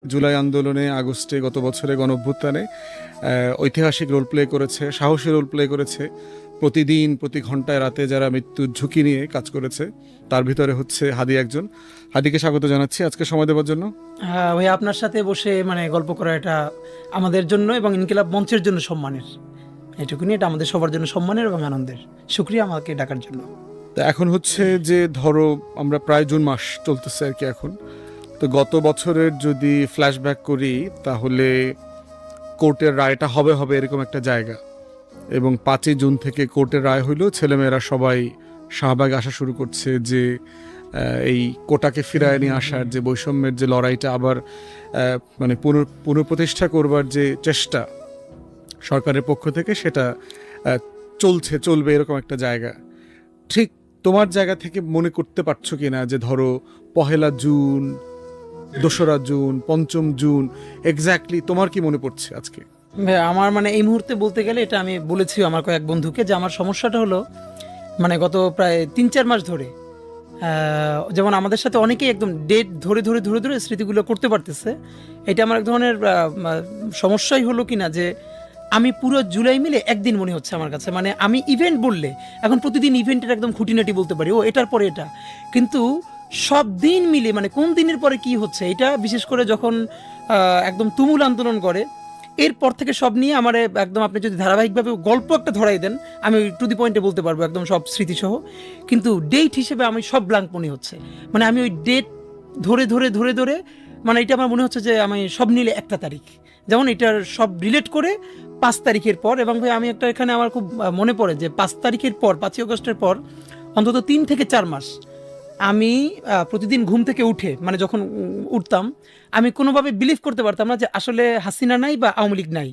জুলাই আন্দোলনে, আগস্টে, গত বছরে গণঅভ্যুত্থানে ঐতিহাসিক রোল প্লে করেছে, সাহসী রোল প্লে করেছে। প্রতিদিন প্রতি ঘন্টায় রাতে যারা মৃত্যুর ঝুঁকি নিয়ে কাজ করেছে তার ভিতরে হচ্ছে হাদি একজন। হাদিকে স্বাগত জানাচ্ছি আজকে সময় দেওয়ার জন্য। হ্যাঁ ভাই, আপনার সাথে বসে গল্প করা এটা আমাদের জন্য এবং ইনকিলাব মঞ্চের জন্য সম্মানের। এটুকুনি, এটা আমাদের সবার জন্য সম্মানের এবং আনন্দের। শুক্রিয়া আমাকে ডাকার জন্য। তো এখন হচ্ছে যে ধরো আমরা প্রায় জুন মাস চলতেছে আর কি এখন। তো গত বছরের যদি ফ্ল্যাশব্যাক করি তাহলে কোর্টের রায়টা হবে হবে এরকম একটা জায়গা, এবং 5ই জুন থেকে কোর্টের রায় হইল, ছেলেমেয়েরা সবাই শাহবাগে আসা শুরু করছে যে এই কোটাকে ফিরায় নিয়ে আসার যে বৈষম্যের যে লড়াইটা আবার মানে পুনঃপ্রতিষ্ঠা করবার যে চেষ্টা সরকারের পক্ষ থেকে, সেটা চলবে এরকম একটা জায়গা। ঠিক তোমার জায়গা থেকে মনে করতে পারছো কিনা যে ধরো 1 জুন, 2রা জুন, 5ম জুন এক্স্যাক্টলি তোমার কি মনে পড়ছে আজকে? আমার এই মুহূর্তে বলতে গেলে, এটা আমি বলেছি আমার কয়েক বন্ধুকে, যে আমার সমস্যাটা হলো গত প্রায় 3-4 মাস ধরে যেমন আমাদের সাথে অনেকেই একদম ডেট ধরে ধরে ধরে ধরে স্মৃতিগুলো করতে পারতেছে। এটা আমার এক ধরনের সমস্যাই হলো কিনা যে আমি পুরো জুলাই মিলে একদিন মনে হচ্ছে আমার কাছে। আমি ইভেন্ট বললে এখন প্রতিদিন ইভেন্টের একদম খুঁটিনাটি বলতে পারি, ও এটার পরে এটা, কিন্তু সব দিন মিলে কোন দিনের পরে কি হচ্ছে, এটা বিশেষ করে যখন একদম তুমুল আন্দোলন করে এরপর থেকে সব নিয়ে আমার একদম, আপনি যদি ধারাবাহিকভাবে গল্প একটা ধরাই দেন আমি টু দি পয়েন্টে বলতে পারবো একদম সব স্মৃতিসহ, কিন্তু ডেট হিসেবে আমি সব ব্ল্যাঙ্ক মনে হচ্ছে। আমি ওই ডেট ধরে ধরে ধরে ধরে এটা আমার মনে হচ্ছে যে আমি সব নিলে একটা তারিখ, যেমন এটার সব রিলেট করে 5 তারিখের পর। এবং ভাই আমি একটা এখানে আমার খুব মনে পড়ে যে 5 তারিখের পর, 5ই আগস্টের পর অন্তত 3 থেকে 4 মাস আমি প্রতিদিন ঘুম থেকে উঠে যখন উঠতাম আমি কোনোভাবে বিলিভ করতে পারতাম না যে আসলে হাসিনা নাই বা আওয়ামী লীগ নাই।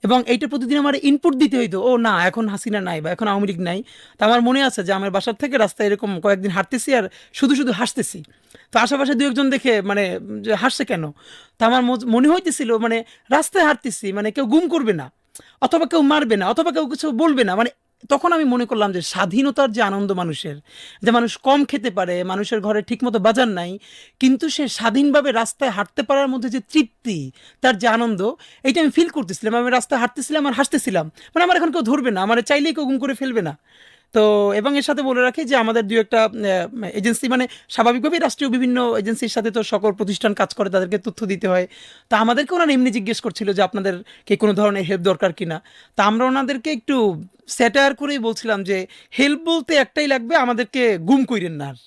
এবং এইটা প্রতিদিন আমার ইনপুট দিতে হইতো, ও না এখন হাসিনা নাই বা এখন আওয়ামী লীগ নাই। তো আমার মনে আছে যে আমার বাসার থেকে রাস্তায় এরকম কয়েকদিন হাঁটতেছি আর শুধু শুধু হাসতেছি। তো আশেপাশে দু একজন দেখে যে হাসছে কেন, তা আমার মনে হইতেছিল রাস্তায় হাঁটতেছি, কেউ গুম করবে না, অথবা কেউ মারবে না, অথবা কেউ কিছু বলবে না। তখন আমি মনে করলাম যে স্বাধীনতার যে আনন্দ মানুষের, যে মানুষ কম খেতে পারে, মানুষের ঘরে ঠিকমতো বাজার নাই, কিন্তু সে স্বাধীনভাবে রাস্তায় হাঁটতে পারার মধ্যে যে তৃপ্তি, তার যে আনন্দ, এইটা আমি ফিল করতেছিলাম। আমি রাস্তায় হাঁটতেছিলাম আর হাসতেছিলাম, আমার এখন কেউ ধরবে না, আমার চাইলেই কেউ গুম করে ফেলবে না। তো এবং এর সাথে বলে রাখি যে আমাদের দু একটা এজেন্সি, স্বাভাবিকভাবেই রাষ্ট্রীয় বিভিন্ন এজেন্সির সাথে তো সকল প্রতিষ্ঠান কাজ করে, তাদেরকে তথ্য দিতে হয়। তা আমাদেরকে ওনারা এমনি জিজ্ঞেস করছিল যে আপনাদেরকে কোনো ধরনের হেল্প দরকার কিনা। তা আমরা ওনাদেরকে একটু স্যাটায়ার করেই বলছিলাম যে হেল্প বলতে একটাই লাগবে, আমাদেরকে গুম কইরেন না। আর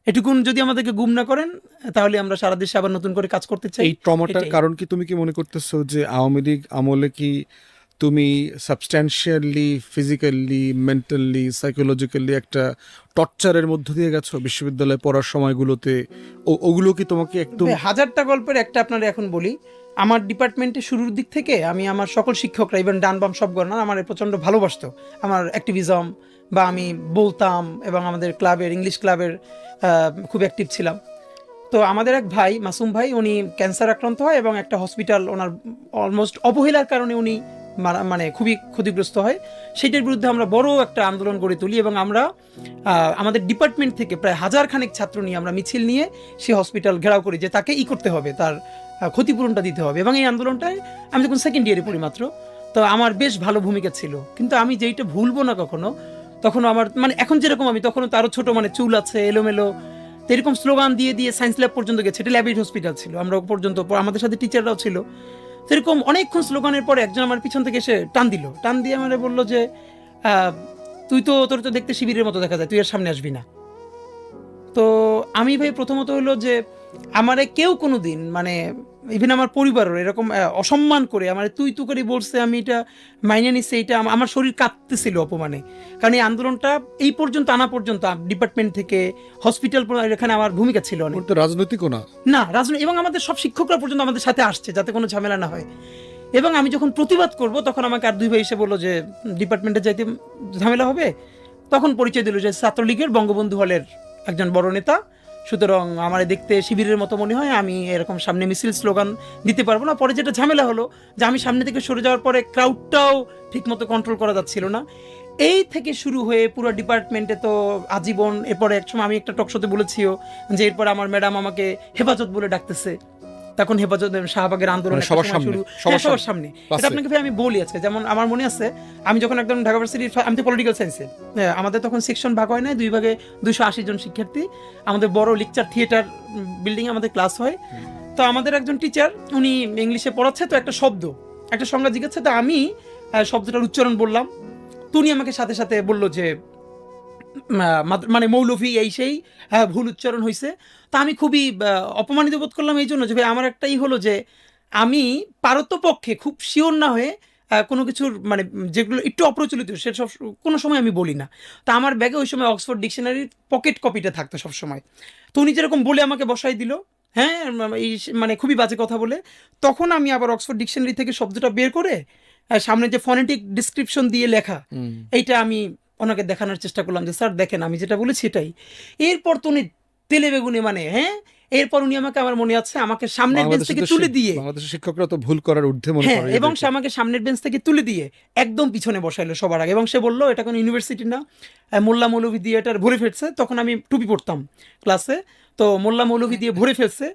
এটুকুন যদি আমাদেরকে গুম না করেন তাহলে আমরা সারা দেশে আবার নতুন করে কাজ করতে চাই। এই ট্রমাটার কারণ কি তুমি কি মনে করতেছো যে আওয়ামী লীগ আমলে কি তুমি সাবস্ট্যান্সিয়ালি, ফিজিক্যালি, মেন্টালি, সাইকোলজিক্যালি একটা টর্চারের মধ্য দিয়ে গেছো বিশ্ববিদ্যালয়ে পড়ার সময়গুলোতে? ওগুলো কি তোমাকে একদম... হাজারটা গল্পের একটা আপনারা এখন বলি। আমার ডিপার্টমেন্টে শুরুর দিক থেকে আমি আমার সকল শিক্ষকরা, ইভেন ডান বাম সব গণনা আমার প্রচণ্ড ভালোবাসতো, আমার অ্যাক্টিভিজম বা আমি বলতাম, এবং আমাদের ক্লাবের, ইংলিশ ক্লাবের খুব অ্যাক্টিভ ছিলাম। তো আমাদের এক ভাই, মাসুম ভাই, উনি ক্যান্সার আক্রান্ত হয় এবং একটা হসপিটাল ওনার অলমোস্ট অবহেলার কারণে উনি খুবই ক্ষতিগ্রস্ত হয়। সেটার বিরুদ্ধে আমরা বড় একটা আন্দোলন গড়ে তুলি, এবং আমরা আমাদের ডিপার্টমেন্ট থেকে প্রায় 1000 খানেক ছাত্র নিয়ে আমরা মিছিল নিয়ে সে হসপিটাল ঘেরাও করি, যে তাকে করতে হবে, তার ক্ষতিপূরণটা দিতে হবে। এবং এই আন্দোলনটায় আমি যখন সেকেন্ড ইয়ারে পড়ি মাত্র, তো আমার বেশ ভালো ভূমিকা ছিল। কিন্তু আমি যেইটা ভুলবো না কখনো, তখন আমার এখন যেরকম আমি, তখনও তারও ছোট চুল আছে, এলোমেলো, তো এরকম স্লোগান দিয়ে দিয়ে সায়েন্স ল্যাব পর্যন্ত গেছে। এটা ল্যাবেট হসপিটাল ছিল, আমরা পর্যন্ত, আমাদের সাথে টিচাররাও ছিল। সেরকম অনেকক্ষণ স্লোগানের পরে একজন আমার পিছন থেকে এসে টান দিয়ে আমার বললো যে তোর তো দেখতে শিবিরের মতো দেখা যায়, তুই এর সামনে আসবি না। তো আমি ভাই প্রথমত হলো যে আমারে কেউ কোনো দিন ইভেন আমার পরিবারের এরকম অসম্মান করে আমার তুই করে বলছে, আমি এটা মাইনে নিচ্ছি। এটা আমার শরীর কাঁপতেছিল অপমানে, কারণ এই আন্দোলনটা এই পর্যন্ত আনা পর্যন্ত ডিপার্টমেন্ট থেকে হসপিটাল, এখানে আমার ভূমিকা ছিল অনেক। রাজনৈতিকও না রাজনৈতিক, এবং আমাদের সব শিক্ষকরা পর্যন্ত আমাদের সাথে আসছে যাতে কোনো ঝামেলা না হয়। এবং আমি যখন প্রতিবাদ করব তখন আমাকে আর 2 ভাই এসে বললো যে ডিপার্টমেন্টে যাইতে ঝামেলা হবে। তখন পরিচয় দিল যে ছাত্রলীগের বঙ্গবন্ধু হলের একজন বড় নেতা, সুতরাং আমার দেখতে শিবিরের মতো মনে হয়, আমি এরকম সামনে মিছিল স্লোগান দিতে পারবো না। পরে যেটা ঝামেলা হলো যে আমি সামনে থেকে সরে যাওয়ার পরে ক্রাউডটাও ঠিকমতো কন্ট্রোল করা যাচ্ছিল না। এই থেকে শুরু হয়ে পুরো ডিপার্টমেন্টে তো আজীবন। এরপরে একসময় আমি একটা টকশোতে বলেছিও যে এরপর আমার ম্যাডাম আমাকে হেফাজত বলে ডাকতেছে। তখন হেফাজত শাহবাগের আন্দোলন মানে সবার সামনে, শুরু, সবার সবার সামনে। ক্লাসে। এটা আপনাকে ভাই আমি বলি আজকে, যেমন আমার মনে আছে আমি যখন একদম ঢাকা ভার্সিটির, আমি তো পলিটিক্যাল সায়েন্সে, আমাদের তখন সেকশন ভাগ হয় না, 2 ভাগে 280 জন শিক্ষার্থী, আমাদের বড় লেকচার থিয়েটার বিল্ডিং আমাদের ক্লাস হয়। তো আমাদের একজন টিচার উনি ইংলিশে পড়াচ্ছে, তো একটা শব্দ, একটা সংজ্ঞা জিজ্ঞাসা, তো আমি শব্দটার উচ্চারণ বললাম, তো উনি আমাকে সাথে সাথে বললো যে মানে মৌলভী এই সেই, ভুল উচ্চারণ হয়েছে। তা আমি খুবই অপমানিত বোধ করলাম এই জন্য যে ভাই আমার একটাই হলো যে আমি পারতপক্ষে খুব শিওর না হয়ে কোনো কিছুর মানে যেগুলো একটু অপ্রচলিত সেসব কোনো সময় আমি বলি না। তা আমার ব্যাগে ওই সময় অক্সফোর্ড ডিকশনারির পকেট কপিটা থাকতো সব সময়। তো উনি যেরকম বলে আমাকে বসাই দিল, হ্যাঁ এই মানে খুবই বাজে কথা বলে, তখন আমি আবার অক্সফোর্ড ডিকশনারি থেকে শব্দটা বের করে সামনে যে ফনেটিক ডিসক্রিপশন দিয়ে লেখা, এইটা আমি ওনাকে দেখানোর চেষ্টা করলাম যে স্যার দেখেন আমি যেটা বলেছি এটাই। এরপর তো উনি তেলে বেগুনে মানে হ্যাঁ, এরপর উনি আমাকে, আমার মনে আছে, আমাকে সামনের বেঞ্চ থেকে তুলে দিয়ে, বাংলাদেশের শিক্ষকরা তো ভুল করার ঊর্ধ্বে মনে হ্যাঁ, করে, এবং সে আমাকে সামনের বেঞ্চ থেকে তুলে দিয়ে একদম পিছনে বসাইলো সবার আগে, এবং সে বললো এটা কোনো ইউনিভার্সিটি না, মোল্লা মৌলভী দিয়ে এটা ভরে ফেলছে। তখন আমি টুপি পড়তাম ক্লাসে, তো মোল্লা মৌলভী দিয়ে ভরে ফেলছে,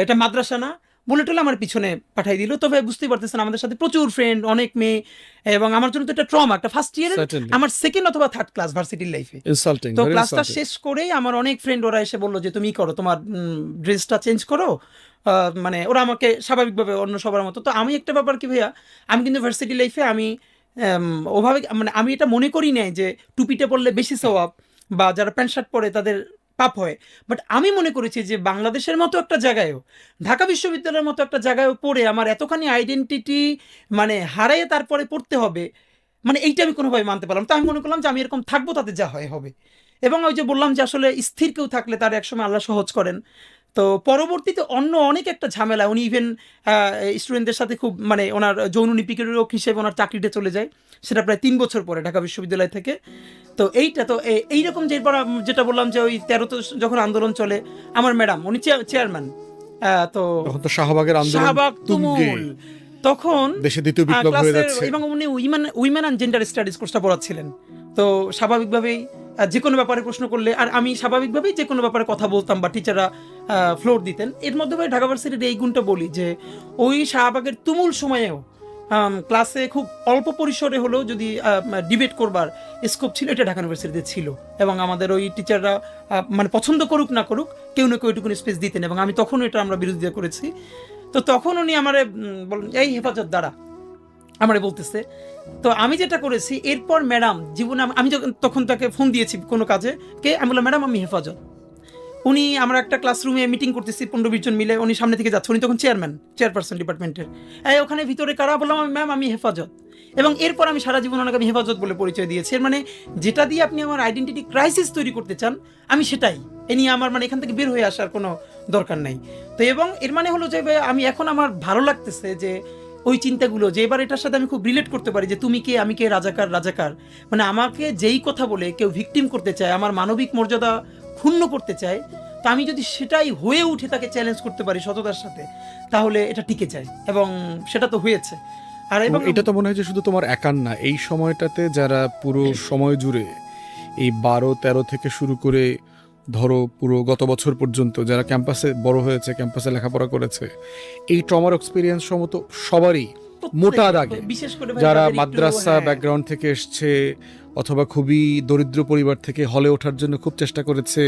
এটা মাদ্রাসা না বলে টলে আমার পিছনে পাঠাই দিল। তবে বুঝতেই পারতেছেন আমাদের সাথে প্রচুর ফ্রেন্ড, অনেক মেয়ে, এবং আমার জন্য তো এটা ট্রমা, একটা ফার্স্ট ইয়ারের আমার সেকেন্ড অথবা থার্ড ক্লাস ভার্সিটির লাইফে। তো ক্লাসটা শেষ করেই আমার অনেক ফ্রেন্ড ওরা এসে বললো যে তুমি করো, তোমার ড্রেসটা চেঞ্জ করো, মানে ওরা আমাকে স্বাভাবিকভাবে অন্য সবার মতো। তো আমি একটা ব্যাপার কি ভাইয়া, আমি কিন্তু ভার্সিটি লাইফে আমি ওভাবে মানে আমি এটা মনে করি নাই যে টুপিটা পরলে বেশি সওয়াব বা যারা প্যান্ট শার্ট পরে তাদের পাপ হয়, বাট আমি মনে করেছি যে বাংলাদেশের মতো একটা জায়গায়ও, ঢাকা বিশ্ববিদ্যালয়ের মতো একটা জায়গায়ও পড়ে আমার এতখানি আইডেন্টিটি মানে হারাইয়ে তারপরে পড়তে হবে, মানে এইটা আমি কোনোভাবে মানতে পারলাম। তো আমি মনে করলাম যে আমি এরকম থাকবো, তাতে যা হয় হবে। এবং ওই যে বললাম যে আসলে স্থির কেউ থাকলে তার একসময় আল্লাহ সহজ করেন। তো পরবর্তীতে অন্য অনেক একটা ঝামেলা, উনি ইভেন স্টুডেন্টদের সাথে খুব মানে ওনার যৌন নিপীড়ক হিসেবে ওনার চাকরিটা চলে যায়, সেটা প্রায় 3 বছর পরে ঢাকা বিশ্ববিদ্যালয় থেকে। তো এইটা তো এইরকম যে যেটা বললাম যে ওই 13তে যখন আন্দোলন চলে, আমার ম্যাডাম উনি চেয়ারম্যান, তো তখন তো শাহবাগের আন্দোলন শাহবাগ তুমুল, তখন দেশে দ্বিতীয় বিপ্লব হয়ে যাচ্ছে, এবং উনি উইমেন অ্যান্ড জেন্ডার স্টাডিজ কোর্সটা পড়াচ্ছিলেন। তো স্বাভাবিকভাবেই যে কোনো ব্যাপারে প্রশ্ন করলে, আর আমি স্বাভাবিকভাবেই যে কোনো ব্যাপারে কথা বলতাম বা টিচাররা ফ্লোর দিতেন। এর মধ্যে ভাই ঢাকা ভার্সিটির এই গুণটা বলি যে ওই শাহবাগের তুমুল সময়েও ক্লাসে খুব অল্প পরিসরে হলেও যদি ডিবেট করবার স্কোপ ছিল, এটা ঢাকা ইউনিভার্সিটিতে ছিল। এবং আমাদের ওই টিচাররা মানে পছন্দ করুক না করুক, কেউ না কেউ এটুকুন স্পেস দিতেন, এবং আমি তখন এটা আমরা বিরোধিতা করেছি। তো তখন উনি আমারে বলেন এই হেফাজত দ্বারা আমারে বলতেছে। তো আমি যেটা করেছি এরপর ম্যাডাম জীবনে আমি তখন তাকে ফোন দিয়েছি কোনো কাজে, আমি বললাম ম্যাডাম আমি হেফাজত। উনি আমরা একটা ক্লাসরুমে মিটিং করতেছি 15-20 জন মিলে, উনি সামনে থেকে যাচ্ছে, উনি তখন চেয়ারপারসন ডিপার্টমেন্টের, ওখানে ভিতরে কারা, বললাম আমি ম্যাম আমি হেফাজত। এবং এরপর আমি সারা জীবন ওনাকে আমি হেফাজত বলে পরিচয় দিয়েছি। এর মানে যেটা দিয়ে আপনি আমার আইডেন্টিটি ক্রাইসিস তৈরি করতে চান, আমি সেটাই, এ নিয়ে আমার মানে এখান থেকে বের হয়ে আসার কোনো দরকার নাই। তো এবং এর মানে হলো যে আমি এখন আমার ভালো লাগতেছে যে ওই চিন্তাগুলো, যে এবার এটার সাথে আমি খুব রিলেট করতে পারি যে তুমি কে আমি কে, রাজাকার, মানে আমাকে যেই কথা বলে কেউ ভিকটিম করতে চায়, আমার মানবিক মর্যাদা ক্ষুণ্ণ করতে চায়, তা আমি যদি সেটাই হয়ে উঠে তাকে চ্যালেঞ্জ করতে পারি সততার সাথে, তাহলে এটা টিকে যায়, এবং সেটা তো হয়েছে। আর এবং এটা তো মনে হয় যে শুধু তোমার একার না, এই সময়টাতে যারা পুরো সময় জুড়ে এই 12-13 থেকে শুরু করে ধরো পুরো গত বছর পর্যন্ত যারা ক্যাম্পাসে বড় হয়েছে, ক্যাম্পাসে লেখাপড়া করেছে, এই ট্রমার এক্সপিরিয়েন্স সমত সবারই মোটা দাগে, বিশেষ করে যারা মাদ্রাসা ব্যাকগ্রাউন্ড থেকে এসছে অথবা খুবই দরিদ্র পরিবার থেকে হলে ওঠার জন্য খুব চেষ্টা করেছে,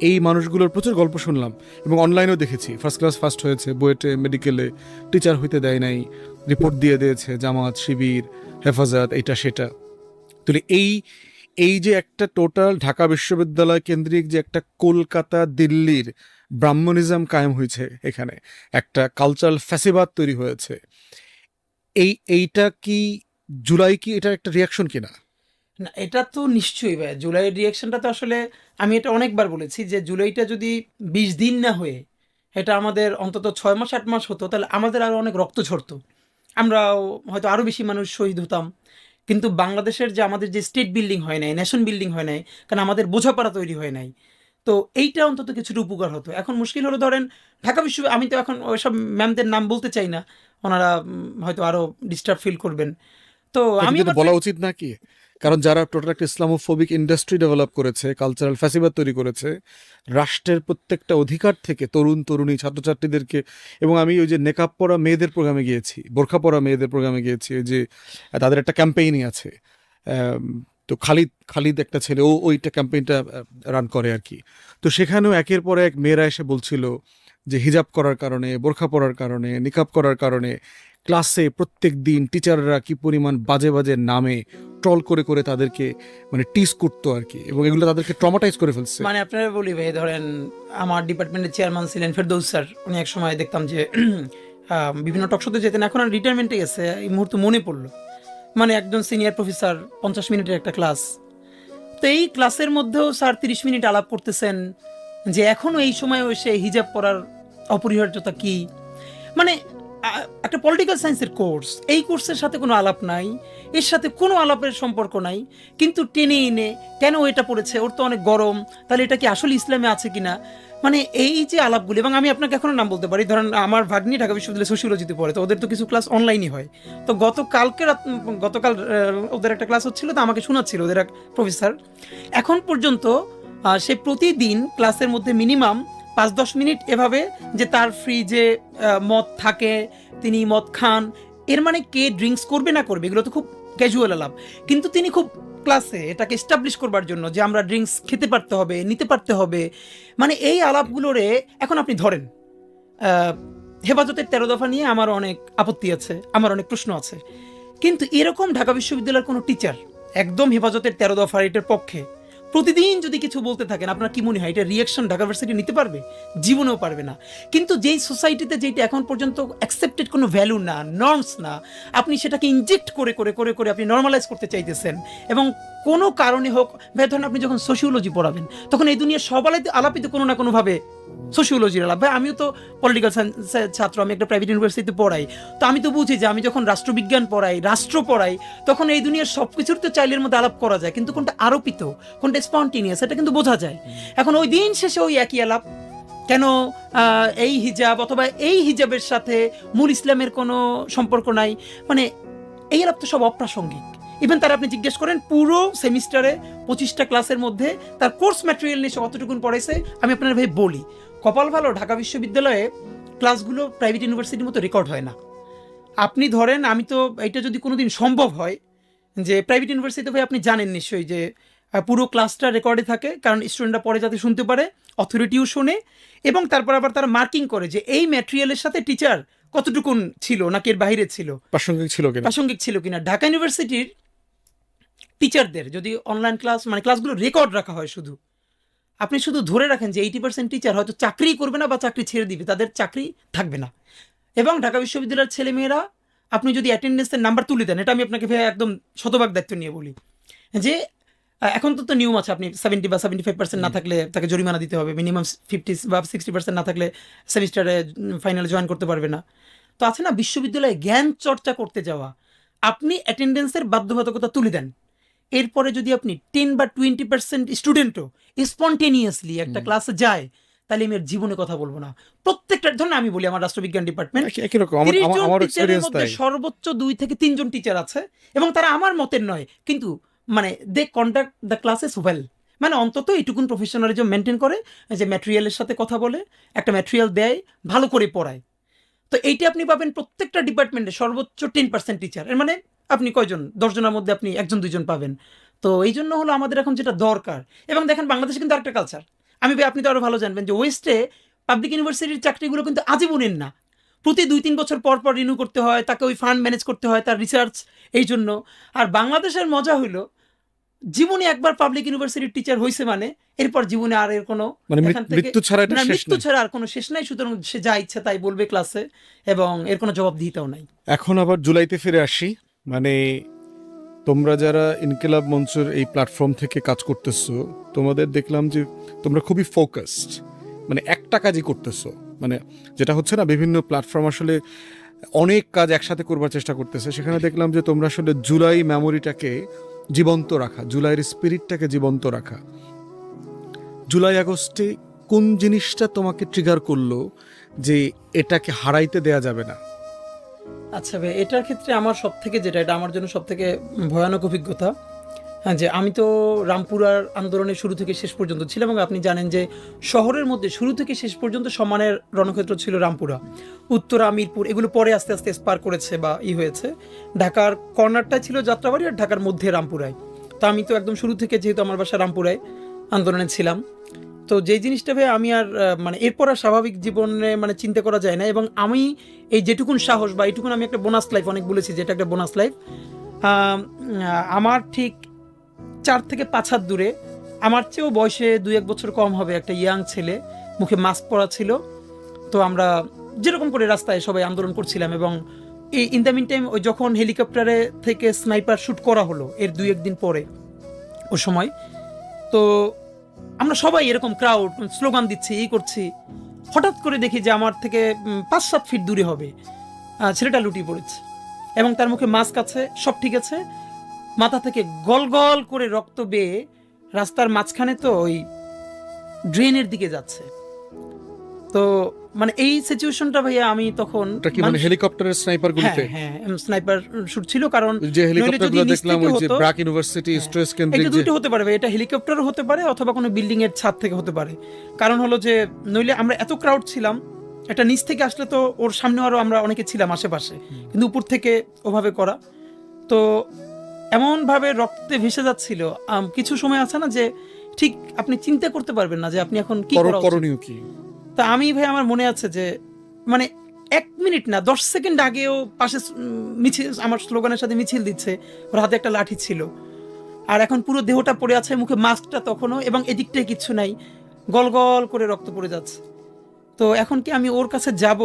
এই মানুষগুলোর প্রচুর গল্প শুনলাম এবং অনলাইনেও দেখেছি। ফার্স্ট ক্লাস ফার্স্ট হয়েছে, বুয়েটে মেডিকেলে টিচার হইতে দেয় নাই, রিপোর্ট দিয়ে দিয়েছে জামাত শিবির হেফাজত এইটা সেটা। তাহলে এই যে একটা টোটাল ঢাকা বিশ্ববিদ্যালয় কেন্দ্রিক যে একটা কলকাতা দিল্লির ব্রাহ্মণিজম কায়েম হয়েছে, এখানে একটা কালচারাল ফ্যাসিবাদ তৈরি হয়েছে, এইটা কি জুলাই কি এটা একটা রিয়াকশন কিনা? না, এটা তো নিশ্চয়ই ভাই, জুলাইয়ের রিয়াকশনটা তো আসলে আমি এটা অনেকবার বলেছি যে জুলাইটা যদি 20 দিন না হয়ে এটা আমাদের অন্তত 6 মাস 8 মাস হতো, তাহলে আমাদের আরও অনেক রক্ত ঝরতো, আমরা হয়তো আরও বেশি মানুষ শহীদ হতাম। কিন্তু বাংলাদেশের যে আমাদের যে স্টেট বিল্ডিং হয় নাই, নেশন বিল্ডিং হয় নাই, কারণ আমাদের বোঝাপড়া তৈরি হয় নাই, তো এইটা অন্তত কিছুটা উপকার হতো। এখন মুশকিল হলো ধরেন ঢাকা বিশ্ববিদ্যালয়, আমি তো এখন ওইসব ম্যামদের নাম বলতে চাই না, ওনারা হয়তো আরও ডিস্টার্ব ফিল করবেন। তো আমি বলা উচিত না কি? কারণ যারা টোটাল একটা ইসলামোফোবিক ইন্ডাস্ট্রি ডেভেলপ করেছে, কালচারাল ফ্যাসিবাদ তৈরি করেছে, রাষ্ট্রের প্রত্যেকটা অধিকার থেকে তরুণ তরুণী ছাত্রছাত্রীদেরকে, এবং আমি ওই যে নেকাব পরা মেয়েদের প্রোগ্রামে গিয়েছি, বোরখা পরা মেয়েদের প্রোগ্রামে গিয়েছি, ওই যে তাদের একটা ক্যাম্পেইনই আছে, তো খালিদ খালিদ একটা ছেলে, ওইটা ক্যাম্পেইনটা রান করে আর কি। তো সেখানেও একের পর এক মেয়েরা এসে বলছিল যে হিজাব করার কারণে, বোরখা পরার কারণে, নিকাব করার কারণে ক্লাসে প্রত্যেক দিন টিচাররা কি পরিমাণ বাজে বাজে নামে ট্রল করে করে তাদেরকে মানে টিস করতো আর কি, এবং এগুলো তাদেরকে ট্রমাটাইজ করে ফেলছে। মানে আপনারা বলি ভাই, ধরেন আমার ডিপার্টমেন্টের চেয়ারম্যান ছিলেন ফেরদৌস স্যার, উনি এক সময় দেখতাম যে বিভিন্ন টকশোতে যেতেন, এখন আর রিটায়ারমেন্টে গেছে, এই মুহূর্তে মনে পড়লো, মানে একজন সিনিয়র প্রফেসর 50 মিনিটের একটা ক্লাস, তো এই ক্লাসের মধ্যেও স্যার 30 মিনিট আলাপ করতেছেন যে এখনো এই সময় এসে হিজাব পরার অপরিহার্যতা কি, মানে একটা পলিটিক্যাল সায়েন্সের কোর্স, এই কোর্সের সাথে কোনো আলাপ নাই, এর সাথে কোনো আলাপের সম্পর্ক নাই, কিন্তু টেনে এনে কেন এটা পড়েছে, ওর তো অনেক গরম, তাহলে এটা কি আসলে ইসলামে আছে কিনা, মানে এই যে আলাপগুলি। এবং আমি আপনাকে এখনো নাম বলতে পারি, ধরেন আমার ভাগ্নি ঢাকা বিশ্ববিদ্যালয়ে সোশিওলজিতে পড়ে, তো ওদের তো কিছু ক্লাস অনলাইনই হয়, তো গতকাল ওদের একটা ক্লাস হচ্ছিল, তো আমাকে শোনাচ্ছিল ওদের এক প্রফেসর, এখন পর্যন্ত সে প্রতিদিন ক্লাসের মধ্যে মিনিমাম 5-10 মিনিট এভাবে যে তার ফ্রিজে মদ থাকে, তিনি মদ খান, এর মানে কে ড্রিঙ্কস করবে না করবে এগুলো তো খুব ক্যাজুয়াল আলাপ, কিন্তু তিনি খুব ক্লাসে এটাকে এস্টাবলিশ করবার জন্য যে আমরা ড্রিঙ্কস খেতে পারতে হবে, নিতে পারতে হবে, মানে এই আলাপগুলোরে এখন আপনি ধরেন হেফাজতের 13 দফা নিয়ে আমার অনেক আপত্তি আছে, আমার অনেক প্রশ্ন আছে, কিন্তু এরকম ঢাকা বিশ্ববিদ্যালয়ের কোনো টিচার একদম হেফাজতের 13 দফা এটার পক্ষে প্রতিদিন যদি কিছু বলতে থাকেন, আপনার কি মনে হয় এটা রিয়াকশন ঢাকা ভার্সিটি নিতে পারবে? জীবনেও পারবে না। কিন্তু যেই সোসাইটিতে যেটা এখন পর্যন্ত অ্যাকসেপ্টেড কোনো ভ্যালু না, নর্মস না, আপনি সেটাকে ইনজেক্ট করে করে করে করে আপনি নর্মালাইজ করতে চাইতেছেন, এবং কোনো কারণে হোক, ধরেন আপনি যখন সোশিওলজি পড়াবেন তখন এই দুনিয়ার সব আলাপিতে কোনো না কোনোভাবে সোশিওলজির আলাপ। ভাই আমিও তো পলিটিক্যাল সায়েন্সের ছাত্র, আমি একটা প্রাইভেট ইউনিভার্সিটিতে পড়াই, তো আমি তো বুঝি যে আমি যখন রাষ্ট্রবিজ্ঞান পড়াই, রাষ্ট্র পড়াই, তখন এই দুনিয়ার সব কিছুর তো চাইলের মধ্যে আলাপ করা যায়, কিন্তু কোনটা আরোপিত, কোনটা স্পন্টেনিয়াস, এটা কিন্তু বোঝা যায়। এখন ওই দিন শেষে ওই একই আলাপ, কেন এই হিজাব অথবা এই হিজাবের সাথে মূল ইসলামের কোনো সম্পর্ক নাই, মানে এই আলাপ তো সব অপ্রাসঙ্গিক। ইভেন তারা আপনি জিজ্ঞেস করেন পুরো সেমিস্টারে 25টা ক্লাসের মধ্যে তার কোর্স ম্যাটেরিয়াল নিয়ে কতটুকুন পড়াইছে, আমি আপনার ভাই বলি, কপাল ভালো ঢাকা বিশ্ববিদ্যালয়ে ক্লাসগুলো প্রাইভেট ইউনিভার্সিটির মতো রেকর্ড হয় না। আপনি ধরেন, আমি তো এটা যদি কোনোদিন সম্ভব হয় যে প্রাইভেট ইউনিভার্সিটিতে ভাই আপনি জানেন নিশ্চয়ই যে পুরো ক্লাসটা রেকর্ডে থাকে, কারণ স্টুডেন্টরা পরে যাতে শুনতে পারে, অথরিটিও শোনে, এবং তারপর আবার তারা মার্কিং করে যে এই ম্যাটেরিয়ালের সাথে টিচার কতটুকুন ছিল নাকি এর বাইরে ছিল, প্রাসঙ্গিক ছিল কিনা। ঢাকা ইউনিভার্সিটির টিচারদের যদি অনলাইন ক্লাস মানে ক্লাসগুলো রেকর্ড রাখা হয়, শুধু আপনি শুধু ধরে রাখেন যে 80% টিচার হয়তো চাকরি করবে না বা চাকরি ছেড়ে দিবে, তাদের চাকরি থাকবে না। এবং ঢাকা বিশ্ববিদ্যালয়ের ছেলেমেয়েরা আপনি যদি অ্যাটেন্ডেন্সের নাম্বার তুলে দেন, এটা আমি আপনাকে একদম শতভাগ দায়িত্ব নিয়ে বলি, যে এখন তো নিয়ম আছে, আপনি 70 বা 75% না থাকলে তাকে জরিমানা দিতে হবে, মিনিমাম 50 বা 60% না থাকলে সেমিস্টারে ফাইনালে জয়েন করতে পারবে না। তো আছে না, বিশ্ববিদ্যালয়ে জ্ঞান চর্চা করতে যাওয়া, আপনি অ্যাটেন্ডেন্সের বাধ্যবাধকতা তুলে দেন, এরপরে যদি আপনি 10 বা 20% স্টুডেন্টও স্পন্টেনিয়াসলি একটা ক্লাসে যায়, তাহলে আমি জীবনে কথা বলবো না। প্রত্যেকটা ধরুন আমি বলি, আমার রাষ্ট্রবিজ্ঞান ডিপার্টমেন্ট, সর্বোচ্চ 2 থেকে 3 জন টিচার আছে, এবং তারা আমার মতের নয়, কিন্তু মানে দে কন্ডাক্ট দ্য ক্লাসেস ওয়েল, মানে অন্তত এইটুকুন প্রফেশনালিজম মেনটেন করে, যে ম্যাটেরিয়ালের সাথে কথা বলে, একটা ম্যাটেরিয়াল দেয়, ভালো করে পড়ায়। তো এইটা আপনি পাবেন প্রত্যেকটা ডিপার্টমেন্টে সর্বোচ্চ 10% টিচার, এর মানে আপনি কয়জন, 10 জনের মধ্যে আপনি 1-2 জন পাবেন। তো এই জন্য হলো আমাদের এখন যেটা দরকার। এবং দেখেন বাংলাদেশে কিন্তু আরেকটা কালচার, আপনি তো আরো ভালো জানবেন, যে ওয়েস্টে পাবলিক ইউনিভার্সিটির চাকরিগুলো কিন্তু আজীবনের না, প্রতি 2-3 বছর পর পর রিনিউ করতে হয়, তাকে ওই ফান্ড ম্যানেজ করতে হয়, তার রিসার্চ, এই জন্য। আর বাংলাদেশের মজা হইলো, জীবনে একবার পাবলিক ইউনিভার্সিটির টিচার হইছে মানে এরপর জীবনে আর এর কোনো মৃত্যু ছাড়া আর কোনো শেষ নাই, সুতরাং সে যা ইচ্ছা তাই বলবে ক্লাসে, এবং এর কোনো জবাবদিহিতাও নাই। এখন আবার জুলাইতে ফিরে আসি, মানে তোমরা যারা ইনকিলাব মঞ্চের এই প্ল্যাটফর্ম থেকে কাজ করতেছো, তোমাদের দেখলাম যে তোমরা খুবই ফোকাসড, মানে একটা কাজই করতেছো, মানে যেটা হচ্ছে না বিভিন্ন প্ল্যাটফর্ম আসলে অনেক কাজ একসাথে করবার চেষ্টা করতেছে, সেখানে দেখলাম যে তোমরা আসলে জুলাই মেমোরিটাকে জীবন্ত রাখা, জুলাইয়ের স্পিরিটটাকে জীবন্ত রাখা। জুলাই আগস্টে কোন জিনিসটা তোমাকে ট্রিগার করলো যে এটাকে হারাইতে দেয়া যাবে না? আচ্ছা ভাই, এটার ক্ষেত্রে আমার সব থেকে যেটা, এটা আমার জন্য সব থেকে ভয়ানক অভিজ্ঞতা, হ্যাঁ, যে আমি তো রামপুরার আন্দোলনের শুরু থেকে শেষ পর্যন্ত ছিলাম, এবং আপনি জানেন যে শহরের মধ্যে শুরু থেকে শেষ পর্যন্ত সম্মানের রণক্ষেত্র ছিল রামপুরা। উত্তরা, মিরপুর এগুলো পরে আস্তে আস্তে স্পার করেছে বা হয়েছে। ঢাকার কর্নারটা ছিল যাত্রাবাড়ি, আর ঢাকার মধ্যে রামপুরায়। তো আমি তো একদম শুরু থেকে, যেহেতু আমার বাসা রামপুরায়, আন্দোলনে ছিলাম। তো যেই জিনিসটা ভাই আমি আর মানে এরপর আর স্বাভাবিক জীবনে মানে চিন্তা করা যায় না। এবং আমি এই যেটুকুন সাহস বা এইটুকুন, আমি একটা বোনাস লাইফ অনেক বলেছি যে এটা একটা বোনাস লাইফ। আমার ঠিক 4 থেকে 5 হাত দূরে, আমার চেয়েও বয়সে 2-1 বছর কম হবে, একটা ইয়াং ছেলে, মুখে মাস্ক পরা ছিল। তো আমরা যেরকম করে রাস্তায় সবাই আন্দোলন করছিলাম, এবং এই ইন দ্য মিন টাইম ওই যখন হেলিকপ্টারে থেকে স্নাইপার শুট করা হলো এর 2-1 দিন পরে, ওই সময় তো আমরা সবাই এরকম ক্রাউড স্লোগান দিচ্ছি, এই করছি। হঠাৎ করে দেখি যে আমার থেকে 5-7 ফিট দূরে হবে ছেলেটা লুটিয়ে পড়েছে, এবং তার মুখে মাস্ক আছে, সব ঠিক আছে। মাথা থেকে গল গল করে রক্ত বেয়ে রাস্তার মাঝখানে তো ওই ড্রেনের দিকে যাচ্ছে। তো মানে এই সিচুয়েশনটা ভাইয়া আমি তখন, এটা কি মানে হেলিকপ্টারের স্নাইপার গুলিতে? হ্যাঁ স্নাইপার শুট ছিল, কারণ যে হেলিকপ্টারগুলো দেখলাম ওই যে ব্র্যাক ইউনিভার্সিটি স্ট্রেস কেন্দ্রিক, এটা দুটো হতে পারে ভাই, এটা হেলিকপ্টারও হতে পারে অথবা কোনো বিল্ডিং এর ছাদ থেকে হতে পারে। কারণ হলো যে নইলে আমরা এত ক্রাউড ছিলাম, এটা নিচ থেকে আসলে তো ওর সামনে আরো আমরা অনেকে ছিলাম আশেপাশে, কিন্তু উপর থেকে ওভাবে করা। তো এমন ভাবে রক্তে ভেসে যাচ্ছিল, কিছু সময় আছে না যে ঠিক আপনি চিন্তা করতে পারবেন না যে আপনি এখন কি করণীয় কি। তা আমি ভাই, আমার মনে আছে যে মানে 1 মিনিট না 10 সেকেন্ড আগেও পাশে মিছিল, আমার স্লোগানের সাথে মিছিল দিচ্ছে, ওর হাতে একটা লাঠি ছিল, আর এখন পুরো দেহটা পড়ে আছে, মুখে মাস্কটা তখনও, এবং এদিকটায় কিচ্ছু নাই, গল গল করে রক্ত পড়ে যাচ্ছে। তো এখন কি আমি ওর কাছে যাব,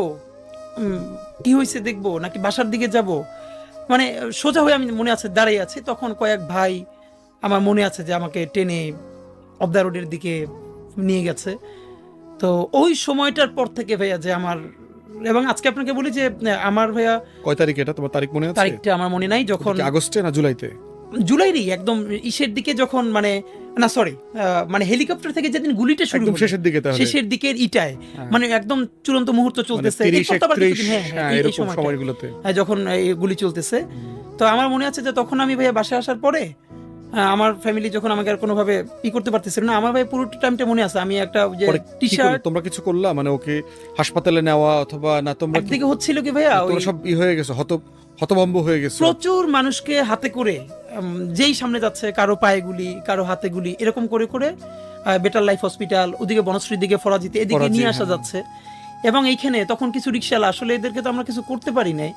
কি হয়েছে দেখবো, নাকি বাসার দিকে যাব? মানে সোজা হয়ে আমি মনে আছে দাঁড়িয়ে আছি, তখন কয়েক ভাই আমার মনে আছে যে আমাকে টেনে অফ দ্য রোডের দিকে নিয়ে গেছে। তো ওই সময়টার পর থেকে ভাইয়া যে আমার, এবং আজকে আপনাকে বলি যে আমার ভাইয়া, কয় তারিখ এটা তোমার তারিখ মনে আছে? তারিখটা আমার মনে নাই, যখন আগস্টে না জুলাইতে, জুলাইরই একদম ইসের দিকে, যখন মানে না সরি মানে হেলিকপ্টার থেকে যেদিন গুলিটা শুরু একদম শেষের দিকে, তাহলে শেষের দিকের ইটায়, মানে একদম চূড়ান্ত মুহূর্ত চলতেছে, এই সময়গুলোতে যখন এই গুলি চলতেছে। তো আমার মনে আছে যে তখন আমি ভাইয়া বাসায় আসার পরে, আমার ফ্যামিলি যখন আমাকে আর কোনোভাবে করতে পারতেছিল না, আমার ভাই পুরো টাইমটা মনে আছে আমি একটা যে টি-শার্ট, তোমরা কিছু করলা মানে ওকে হাসপাতালে নেওয়া অথবা না, তোমরা একদিকে হচ্ছিল কি ভাইয়া তোমরা সব হয়ে গেছে, হতভম্ব হয়ে গেছে, প্রচুর মানুষকে হাতে করে যেই সামনে যাচ্ছে, কারো পায়ে গুলি, কারো হাতে গুলি, এরকম করে করে বেটার লাইফ হসপিটাল, ওদিকে বনশ্রীর দিকে, ফরাজিতে, এদিকে নিয়ে আসা যাচ্ছে। এবং এইখানে তখন কিছু রিক্সাওয়ালা, আসলে এদেরকে তো আমরা কিছু করতে পারি নাই,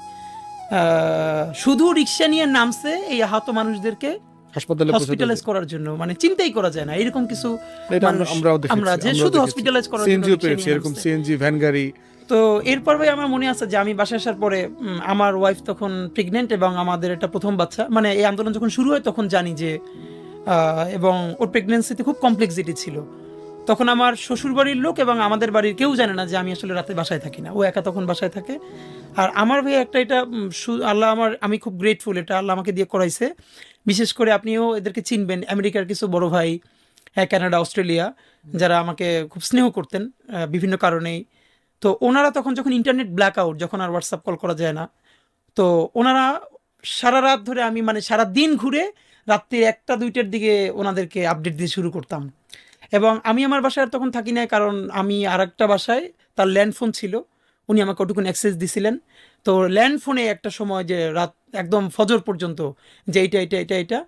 শুধু রিক্সা নিয়ে নামছে এই আহত মানুষদেরকে হসপিটালাইজ করার জন্য, মানে চিন্তাই করা যায় না এরকম কিছু আমরা যে শুধু হসপিটালাইজ করার জন্য এরকম সিএনজি ভ্যান গাড়ি। তো এরপর ভাই আমার মনে আছে যে আমি বাসায় আসার পরে আমার ওয়াইফ তখন প্রেগনেন্ট, এবং আমাদের একটা প্রথম বাচ্চা, মানে এই আন্দোলন যখন শুরু হয় তখন জানি যে, এবং ওর প্রেগনেন্সিতে খুব কমপ্লেক্সিটি ছিল। তখন আমার শ্বশুর বাড়ির লোক এবং আমাদের বাড়ির কেউ জানে না যে আমি আসলে রাতে বাসায় থাকি না, ও একা তখন বাসায় থাকে। আর আমার ভাই একটা, এটা আল্লাহ আমি খুব গ্রেটফুল, এটা আল্লাহ আমাকে দিয়ে করাইছে। বিশেষ করে আপনিও এদেরকে চিনবেন, আমেরিকার কিছু বড় ভাই, কানাডা, অস্ট্রেলিয়া, যারা আমাকে খুব স্নেহ করতেন বিভিন্ন কারণেই। তো ওনারা তখন যখন ইন্টারনেট ব্ল্যাক আউট, যখন আর হোয়াটসঅ্যাপ কল করা যায় না, তো ওনারা সারা রাত ধরে, আমি মানে সারা দিন ঘুরে রাত্রির 1টা-2টার দিকে ওনাদেরকে আপডেট দিয়ে শুরু করতাম। এবং আমি আমার বাসায় তখন থাকি না, কারণ আমি আর একটা বাসায়, তার ল্যান্ডফোন ছিল, উনি আমাকে ওটুকুন অ্যাক্সেস দিছিলেন। তো ল্যান্ডফোনে একটা সময় যে রাত একদম ফজর পর্যন্ত যে এটা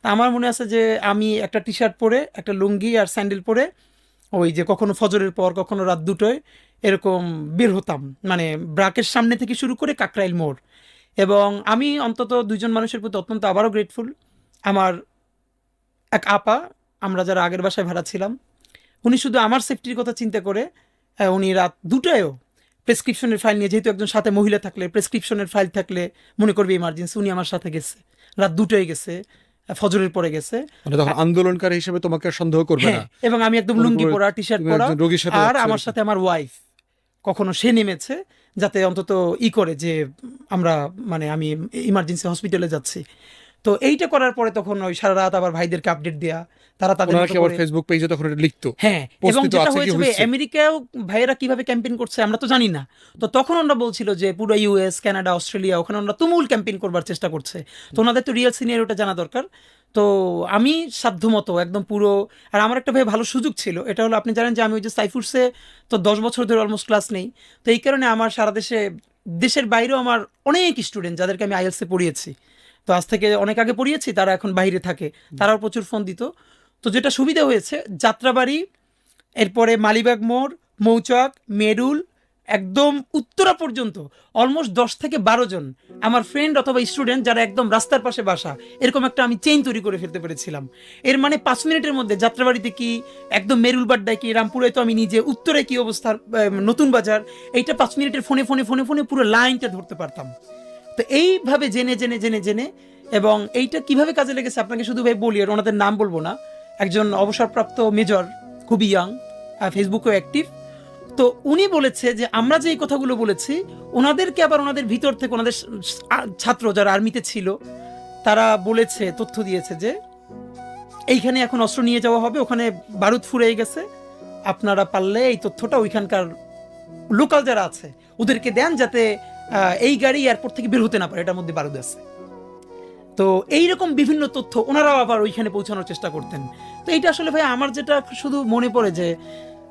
আমার মনে আছে যে আমি একটা টি-শার্ট পরে, একটা লুঙ্গি আর স্যান্ডেল পরে, ওই যে কখনো ফজরের পর, কখনো রাত 2টোয় এরকম বের হতাম, মানে ব্রাকের সামনে থেকে শুরু করে কাকরাইল মোড়। এবং আমি অন্তত 2জন মানুষের প্রতি অত্যন্ত আবারও গ্রেটফুল। আমার এক আপা, আমরা যারা আগের বাসায় ভাড়া ছিলাম, উনি শুধু আমার সেফটির কথা চিন্তা করে, উনি রাত 2টায়ও প্রেসক্রিপশনের ফাইল নিয়ে, যেহেতু একজন সাথে মহিলা থাকলে, প্রেসক্রিপশনের ফাইল থাকলে মনে করবে ইমার্জেন্সি, উনি আমার সাথে গেছে, রাত 2টায় গেছে, ফজরের পরে গেছে, আন্দোলনকারী হিসেবে তোমাকে সন্দেহ করবে না। এবং আমি একদম লুঙ্গি পরা, টি-শার্ট পরা, আর আমার সাথে আমার ওয়াইফ, কখনো সে নেমেছে যাতে অন্তত করে যে আমরা, মানে আমি ইমার্জেন্সি হসপিটালে যাচ্ছি। তো এইটা করার পরে তখন ওই সারা রাত আবার ভাইদেরকে আপডেট দেয়া, তারা তাদের ফেসবুক পেজে তখন লিখতো। হ্যাঁ, এবং যেটা হয়েছে আমেরিকাও ভাইয়েরা কিভাবে ক্যাম্পেইন করছে আমরা তো জানি না। তো তখন ওরা বলছিল যে পুরো ইউএস, কানাডা, অস্ট্রেলিয়া, ওখানে ওরা তুমুল ক্যাম্পেইন করবার চেষ্টা করছে। তো ওনাদের তো রিয়েল সিনিয়র ওটা জানা দরকার। তো আমি সাধ্যমতো একদম পুরো, আর আমার একটা ভাই ভালো সুযোগ ছিল, এটা হলো আপনি জানেন যে আমি ওই যে সাইফুরসে তো 10 বছর ধরে অলমোস্ট ক্লাস নেই। তো এই কারণে আমার সারা দেশের বাইরেও আমার অনেক স্টুডেন্ট যাদেরকে আমি আইএলসে পড়িয়েছি, তো আজ থেকে অনেক আগে পড়িয়েছি, তারা এখন বাইরে থাকে, তারাও প্রচুর ফোন দিত। তো যেটা সুবিধা হয়েছে, যাত্রাবাড়ি, এরপরে মালিবাগ মোড়, মৌচাক, মেরুল, একদম উত্তরা পর্যন্ত অলমোস্ট 10 থেকে 12 জন আমার ফ্রেন্ড অথবা স্টুডেন্ট যারা একদম রাস্তার পাশে বাসা, এরকম একটা আমি চেইন তৈরি করে ফেলতে পেরেছিলাম। এর মানে 5 মিনিটের মধ্যে যাত্রাবাড়িতে কি, একদম মেরুল বাড্ডায় কি, রামপুরে তো আমি নিজে, উত্তরে কি অবস্থা, নতুন বাজার, এইটা 5 মিনিটের ফোনে ফোনে ফোনে ফোনে পুরো লাইনটা ধরতে পারতাম। তো এইভাবে জেনে জেনে জেনে জেনে, এবং এইটা কিভাবে কাজে লেগেছে আপনাকে শুধু ভাই বলি, আর ওনাদের নাম বলবো না, একজন অবসরপ্রাপ্ত মেজর, খুবই ইয়াং, ফেসবুকেও অ্যাক্টিভ। তো উনি বলেছে যে আমরা যে এই কথাগুলো বলেছি, ওনাদেরকে আবার ওনাদের ভিতর থেকে ওনাদের ছাত্র যারা আর্মিতে ছিল তারা বলেছে, তথ্য দিয়েছে যে এইখানে এখন অস্ত্র নিয়ে যাওয়া হবে, ওখানে বারুদ ফুরিয়ে গেছে, আপনারা পারলে এই তথ্যটা ওইখানকার লোকাল যারা আছে ওদেরকে দেন, যাতে এই গাড়ি এয়ারপোর্ট থেকে বের হতে না পারে, এটার মধ্যে বারুদ আছে। তো এইরকম বিভিন্ন তথ্য ওনারাও আবার ওইখানে পৌঁছানোর চেষ্টা করতেন। তো এইটা আসলে ভাই আমার যেটা শুধু মনে পড়ে যে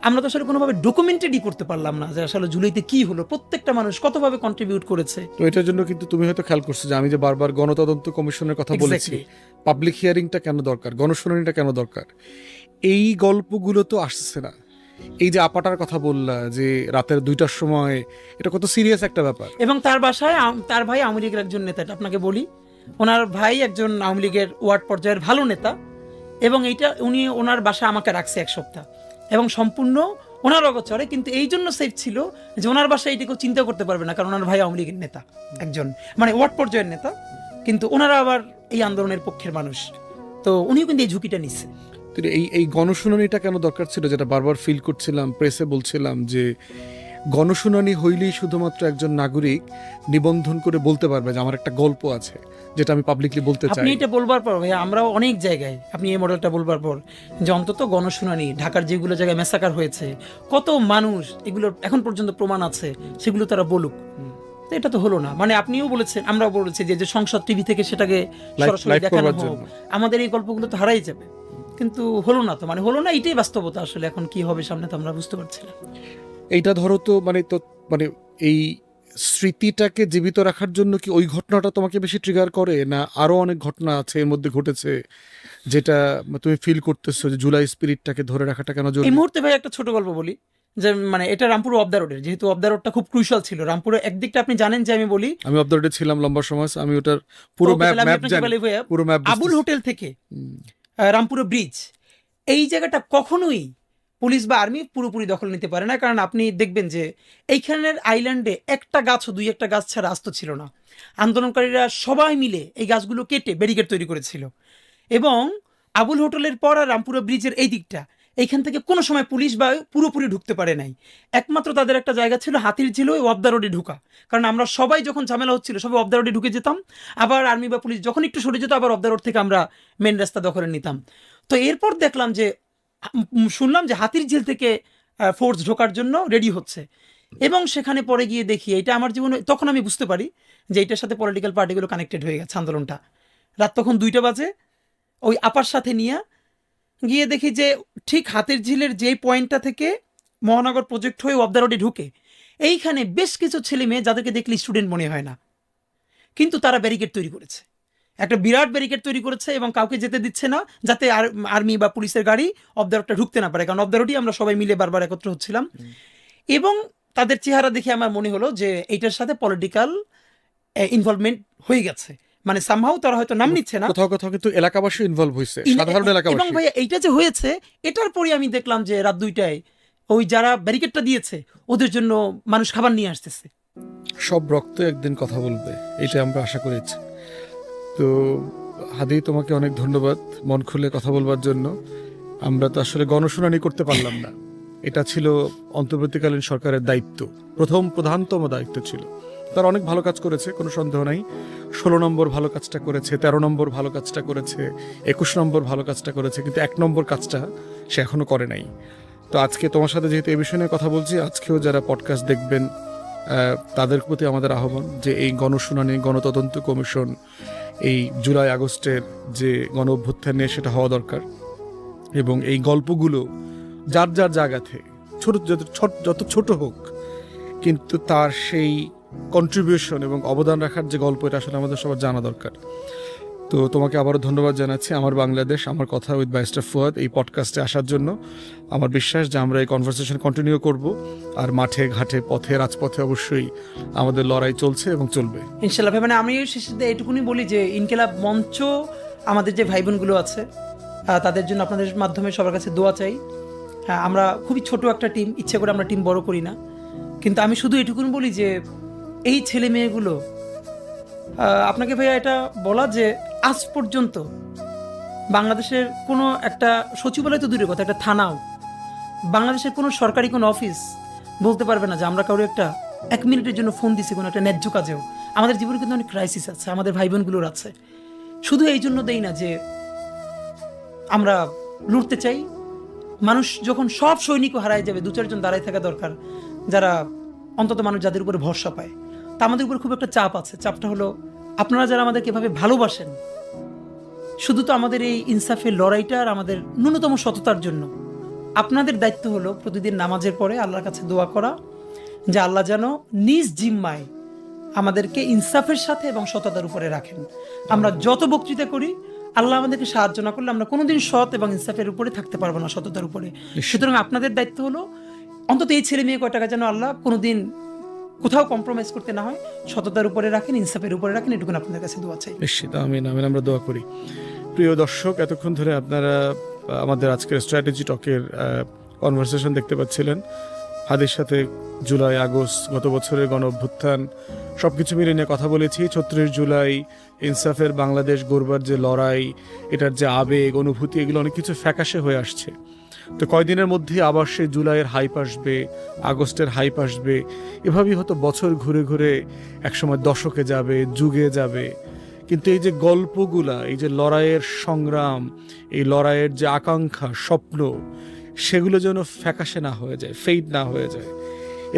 আমরা তো আসলে কোনোভাবে ডকুমেন্টেডই করতে পারলাম না যে আসলে জুলাইতে কি হলো, প্রত্যেকটা মানুষ কতভাবে কন্ট্রিবিউট করেছে। তো এটার জন্য কিন্তু তুমি হয়তো খেয়াল করছো যে আমি যে বারবার গণতদন্ত কমিশনের কথা বলেছি, Exactly. পাবলিক হিয়ারিংটা কেন দরকার, গণশুনানিটা কেন দরকার, এই গল্পগুলো তো আসছে না। এই যে আপাটার কথা বললা যে রাতের 2টার সময়, এটা কত সিরিয়াস একটা ব্যাপার। এবং তার বাসায় তার ভাই আওয়ামী লীগের একজন নেতা, এটা আপনাকে বলি, ওনার ভাই একজন আওয়ামী লীগের ওয়ার্ড পর্যায়ের ভালো নেতা, এবং এইটা উনি ওনার বাসায় আমাকে রাখছে 1 সপ্তাহ, এবং সম্পূর্ণ ওনার অগোচরে, কিন্তু এই জন্য সেফ ছিল যে ওনার বাসায় এইটা কেউ চিন্তা করতে পারবে না, কারণ ওনার ভাই আওয়ামী লীগের নেতা, একজন মানে ওয়ার্ড পর্যায়ের নেতা, কিন্তু ওনারা আবার এই আন্দোলনের পক্ষের মানুষ, তো উনিও কিন্তু এই ঝুঁকিটা নিচ্ছে। এই গণশুনানিটা কেন দরকার ছিল, যেটা বারবার ফিল করছিলাম, প্রেসে বলছিলাম যে গণশুনানি হইলেই শুধুমাত্র একজন নাগরিক নিবন্ধন করে বলতে পারবে যে আমার একটা গল্প আছে যেটা আমি পাবলিকলি বলতে চাই। আপনি এটা বলবার পর ভাই, আমরাও অনেক জায়গায়, আপনি এই মডেলটা বলবার পর যে অন্তত গণশুনানি, ঢাকার যেগুলো জায়গায় মেসাকার হয়েছে, কত মানুষ, এগুলোর এখন পর্যন্ত প্রমাণ আছে, সেগুলো তারা বলুক। তো এটা তো হলো না, মানে আপনিও বলেছেন, আমরাও বলেছি যে সংসদ টিভি থেকে সেটাকে সরাসরি live দেখানো করবার হোক, জন্য। আমাদের এই গল্পগুলো তো হারাই যাবে, কিন্তু হলো না। তো মানে হলো না, এটাই বাস্তবতা। আসলে এখন কি হবে সামনে তো আমরা বুঝতে পারছি না। এইটা ধরো তো মানে এই স্মৃতিটাকে জীবিত রাখার জন্য কি ওই ঘটনাটা তোমাকে বেশি ট্রিগার করে, না আরো অনেক ঘটনা আছে এর মধ্যে ঘটেছে যেটা তুমি ফিল করতেছো যে জুলাই স্পিরিটটাকে ধরে রাখাটা কেন এই জরুরি? মুহূর্তে ভাই একটা ছোট গল্প বলি, যে মানে এটা রামপুর অফ দ্য রোডের, যেহেতু অফ দ্য রোডটা খুব ক্রুশাল ছিল রামপুরে, একদিকটা আপনি জানেন যে আমি বলি, আমি অবদারডে ছিলাম লম্বা সময়, আমি ওটার পুরো ওকে, তাহলে আমি ম্যাপ আপনাকে জানি, বলি ভাইয়া, পুরো ম্যাপ আবুল হোটেল থেকে রামপুরা ব্রিজ, এই জায়গাটা কখনোই পুলিশ বা আর্মি পুরোপুরি দখল নিতে পারে না, কারণ আপনি দেখবেন যে এইখানের আইল্যান্ডে একটা গাছও, 2-1টা গাছ ছাড়া আস্ত ছিল না। আন্দোলনকারীরা সবাই মিলে এই গাছগুলো কেটে ব্যারিকেড তৈরি করেছিল, এবং আবুল হোটেলের পর আর রামপুরা ব্রিজের এই দিকটা, এইখান থেকে কোনো সময় পুলিশ বা পুরোপুরি ঢুকতে পারে নাই। একমাত্র তাদের একটা জায়গা ছিল হাতির ঝিল, ওই অফ দ্য রোডে ঢুকা, কারণ আমরা সবাই যখন ঝামেলা হচ্ছিল সবাই অফ দ্য রোডে ঢুকে যেতাম, আবার আর্মি বা পুলিশ যখন একটু সরে যেত আবার অফ দ্য রোড থেকে আমরা মেন রাস্তা দখলে নিতাম। তো এরপর দেখলাম যে, শুনলাম যে হাতির ঝিল থেকে ফোর্স ঢোকার জন্য রেডি হচ্ছে, এবং সেখানে পরে গিয়ে দেখি, এটা আমার জীবনে তখন আমি বুঝতে পারি যে এটার সাথে পলিটিক্যাল পার্টিগুলো কানেক্টেড হয়ে গেছে আন্দোলনটা। রাত তখন 2টা বাজে, ওই আপার সাথে নিয়ে গিয়ে দেখি যে ঠিক হাতির ঝিলের যেই পয়েন্টটা থেকে মহানগর প্রজেক্ট হয়ে অফ দ্য রোডে ঢুকে, এইখানে বেশ কিছু ছেলে মেয়ে যাদেরকে দেখলে স্টুডেন্ট মনে হয় না, কিন্তু তারা ব্যারিকেড তৈরি করেছে, একটা বিরাট ব্যারিকেড তৈরি করেছে, এবং কাউকে যেতে দিচ্ছে না যাতে আর্মি বা পুলিশের গাড়ি অফ দ্য রোডটা ঢুকতে না পারে, কারণ অফ দ্য রোডই আমরা সবাই মিলে বারবার একত্র হচ্ছিলাম। এবং তাদের চেহারা দেখে আমার মনে হলো যে এইটার সাথে পলিটিক্যাল ইনভলভমেন্ট হয়ে গেছে, মানে সামহাও তারা হয়তো নাম নিচ্ছে না, কোথাও কোথাও কিন্তু এলাকাবাসী ইনভলভ হয়েছে, সাধারণ এবং এলাকাবাসী। ভাইয়া এইটা যে হয়েছে, এটার পরে আমি দেখলাম যে রাত 2টায় ওই যারা ব্যারিকেডটা দিয়েছে ওদের জন্য মানুষ খাবার নিয়ে আসতেছে। সব রক্ত একদিন কথা বলবে, এটা আমরা আশা করেছি। তো হাদি, তোমাকে অনেক ধন্যবাদ মন খুলে কথা বলবার জন্য। আমরা তো আসলে গণশুনানি করতে পারলাম না, এটা ছিল অন্তর্বর্তীকালীন সরকারের দায়িত্ব, প্রধানতম দায়িত্ব ছিল। তারা অনেক ভালো কাজ করেছে, কোনো সন্দেহ নাই। 16 নম্বর ভালো কাজটা করেছে, 13 নম্বর ভালো কাজটা করেছে, 21 নম্বর ভালো কাজটা করেছে, কিন্তু 1 নম্বর কাজটা সে এখনো করে নাই। তো আজকে তোমার সাথে যেহেতু এই বিষয় নিয়ে কথা বলছি, আজকেও যারা পডকাস্ট দেখবেন তাদের প্রতি আমাদের আহ্বান যে এই গণশুনানি, গণতদন্ত কমিশন, এই জুলাই আগস্টের যে গণ অভ্যুত্থান নিয়ে সেটা হওয়া দরকার, এবং এই গল্পগুলো যার যার জায়গা থেকে যত ছোট হোক, কিন্তু তার সেই কন্ট্রিবিউশন এবং অবদান রাখার যে গল্প, এটা আসলে আমাদের সবার জানা দরকার। তো তোমাকে আবারও ধন্যবাদ জানাচ্ছি আমার বাংলাদেশ, আমার কথা উইথ ব্যারিস্টার ফুয়াদ এই পডকাস্টে আসার জন্য। আমার বিশ্বাস যে আমরা এই কনভারসেশন কন্টিনিউ করব, আর মাঠে ঘাটে পথে রাজপথে অবশ্যই আমাদের লড়াই চলছে এবং চলবে ইনশাল্লাহ। মানে আমি শেষে এইটুকুনি বলি যে ইনকিলাব মঞ্চ আমাদের যে ভাই বোনগুলো আছে তাদের জন্য আপনাদের মাধ্যমে সবার কাছে দোয়া চাই। আমরা খুবই ছোট একটা টিম, ইচ্ছে করে আমরা টিম বড় করি না, কিন্তু আমি শুধু এটুকুনি বলি যে এই ছেলে মেয়েগুলো, আপনাকে ভাইয়া এটা বলা যে আজ পর্যন্ত বাংলাদেশের কোনো একটা সচিবালয় তো দূরের কথা, একটা থানাও, বাংলাদেশের কোনো সরকারি কোনো অফিস বলতে পারবে না যে আমরা কারো একটা 1 মিনিটের জন্য ফোন দিছি কোনো একটা ন্যায্য কাজেও। আমাদের জীবনে কিন্তু অনেক ক্রাইসিস আছে, আমাদের ভাই বোনগুলোর আছে। শুধু এই জন্য দেই না যে আমরা লড়তে চাই। মানুষ যখন সব সৈনিকও হারায় যাবে, 2-4 জন দাঁড়ায় থাকা দরকার, যারা অন্তত মানুষ যাদের উপরে ভরসা পায়। তা আমাদের উপরে খুব একটা চাপ আছে। চাপটা হলো আপনারা যারা আমাদেরকে এভাবে ভালোবাসেন, শুধু তো আমাদের এই ইনসাফের লড়াইটা আর আমাদের ন্যূনতম সততার জন্য। আপনাদের দায়িত্ব হলো প্রতিদিন নামাজের পরে আল্লাহর কাছে দোয়া করা যে আল্লাহ যেন নিজ জিম্মায় আমাদেরকে ইনসাফের সাথে এবং সততার উপরে রাখেন। আমরা যত বক্তৃতা করি, আল্লাহ আমাদেরকে সাহায্য না করলে আমরা কোনোদিন সৎ এবং ইনসাফের উপরে থাকতে পারবো না, সততার উপরে। সুতরাং আপনাদের দায়িত্ব হলো অন্তত এই ছেলে মেয়ে কয়টাকে যেন আল্লাহ কোনোদিন কোথাও কম্প্রোমাইজ করতে না হয়, সততার উপরে রাখেন, ইনসাফের উপরে রাখেন। এটুকুন আপনাদের কাছে দোয়া চাই। নিশ্চিত, আমিন আমিন, আমরা দোয়া করি। প্রিয় দর্শক, এতক্ষণ ধরে আপনারা আমাদের আজকের স্ট্র্যাটেজি টকের কনভারসেশন দেখতে পাচ্ছিলেন। হাদির সাথে জুলাই আগস্ট, গত বছরের গণ অভ্যুত্থান, সব কিছু মিলে নিয়ে কথা বলেছি। 36 জুলাই, ইনসাফের বাংলাদেশ গড়বার যে লড়াই, এটার যে আবেগ অনুভূতি, এগুলো অনেক কিছু ফ্যাকাশে হয়ে আসছে। তো কয়দিনের মধ্যে আবার সেই জুলাইয়ের হাইপ আসবে, আগস্টের হাইপ আসবে। এভাবেই হয়তো বছর ঘুরে ঘুরে একসময় দশকে যাবে, যুগে যাবে। কিন্তু এই যে গল্পগুলা, এই যে লড়াইয়ের সংগ্রাম, এই লড়াইয়ের যে আকাঙ্ক্ষা, স্বপ্ন, সেগুলো যেন ফ্যাকাশে না হয়ে যায়, ফেইড না হয়ে যায়।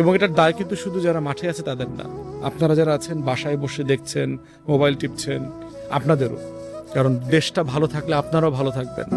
এবং এটার দায় কিন্তু শুধু যারা মাঠে আছে তাদের না, আপনারা যারা আছেন বাসায় বসে দেখছেন, মোবাইল টিপছেন, আপনাদেরও। কারণ দেশটা ভালো থাকলে আপনারাও ভালো থাকবেন।